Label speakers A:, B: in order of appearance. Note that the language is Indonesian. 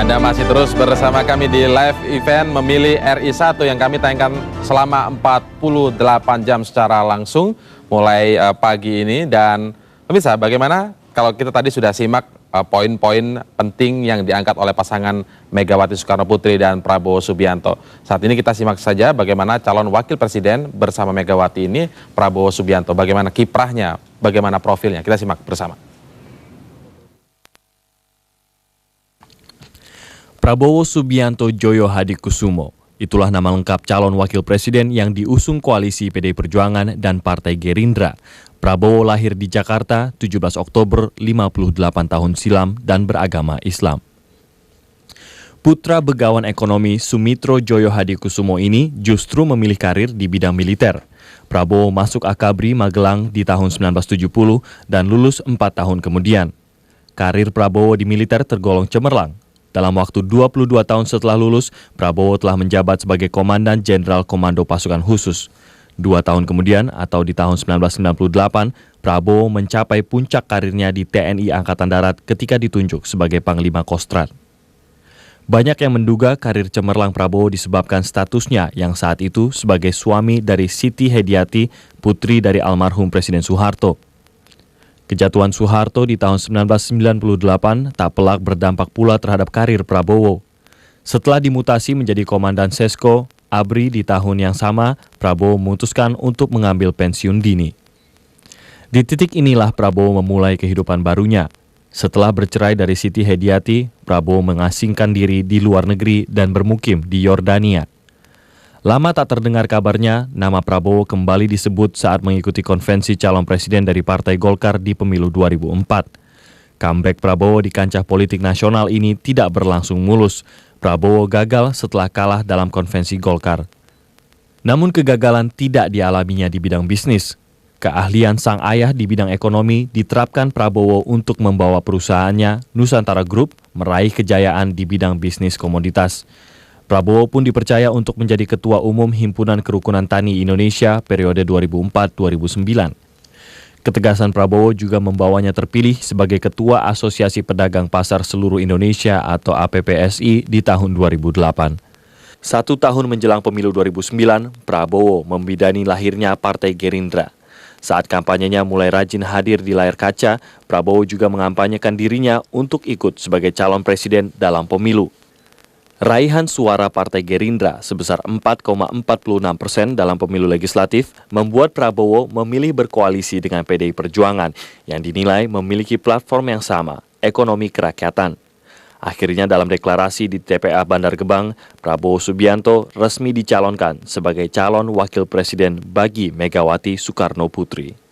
A: Anda masih terus bersama kami di live event Memilih RI1 yang kami tayangkan selama 48 jam secara langsung mulai pagi ini. Dan pemirsa, bagaimana kalau kita tadi sudah simak poin-poin penting yang diangkat oleh pasangan Megawati Soekarno Putri dan Prabowo Subianto. Saat ini kita simak saja bagaimana calon wakil presiden bersama Megawati ini, Prabowo Subianto. Bagaimana kiprahnya, bagaimana profilnya, kita simak bersama.
B: Prabowo Subianto Joyo Hadikusumo, itulah nama lengkap calon wakil presiden yang diusung koalisi PDI Perjuangan dan Partai Gerindra. Prabowo lahir di Jakarta 17 Oktober 58 tahun silam dan beragama Islam. Putra begawan ekonomi Sumitro Joyo Hadikusumo ini justru memilih karir di bidang militer. Prabowo masuk Akabri Magelang di tahun 1970 dan lulus 4 tahun kemudian. Karir Prabowo di militer tergolong cemerlang. Dalam waktu 22 tahun setelah lulus, Prabowo telah menjabat sebagai Komandan Jenderal Komando Pasukan Khusus. 2 tahun kemudian, atau di tahun 1998, Prabowo mencapai puncak karirnya di TNI Angkatan Darat ketika ditunjuk sebagai Panglima Kostrat. Banyak yang menduga karir cemerlang Prabowo disebabkan statusnya yang saat itu sebagai suami dari Siti Hediati, putri dari almarhum Presiden Soeharto. Kejatuhan Soeharto di tahun 1998 tak pelak berdampak pula terhadap karir Prabowo. Setelah dimutasi menjadi Komandan Sesko, ABRI di tahun yang sama, Prabowo memutuskan untuk mengambil pensiun dini. Di titik inilah Prabowo memulai kehidupan barunya. Setelah bercerai dari Siti Hediati, Prabowo mengasingkan diri di luar negeri dan bermukim di Yordania. Lama tak terdengar kabarnya, nama Prabowo kembali disebut saat mengikuti konvensi calon presiden dari Partai Golkar di pemilu 2004. Comeback Prabowo di kancah politik nasional ini tidak berlangsung mulus. Prabowo gagal setelah kalah dalam konvensi Golkar. Namun kegagalan tidak dialaminya di bidang bisnis. Keahlian sang ayah di bidang ekonomi diterapkan Prabowo untuk membawa perusahaannya, Nusantara Group, meraih kejayaan di bidang bisnis komoditas. Prabowo pun dipercaya untuk menjadi Ketua Umum Himpunan Kerukunan Tani Indonesia periode 2004-2009. Ketegasan Prabowo juga membawanya terpilih sebagai Ketua Asosiasi Pedagang Pasar Seluruh Indonesia atau APPSI di tahun 2008. 1 tahun menjelang pemilu 2009, Prabowo membidani lahirnya Partai Gerindra. Saat kampanyenya mulai rajin hadir di layar kaca, Prabowo juga mengampanyekan dirinya untuk ikut sebagai calon presiden dalam pemilu. Raihan suara Partai Gerindra sebesar 4,46% dalam pemilu legislatif membuat Prabowo memilih berkoalisi dengan PDI Perjuangan yang dinilai memiliki platform yang sama, ekonomi kerakyatan. Akhirnya dalam deklarasi di TPA Bandar Gebang, Prabowo Subianto resmi dicalonkan sebagai calon wakil presiden bagi Megawati Soekarno Putri.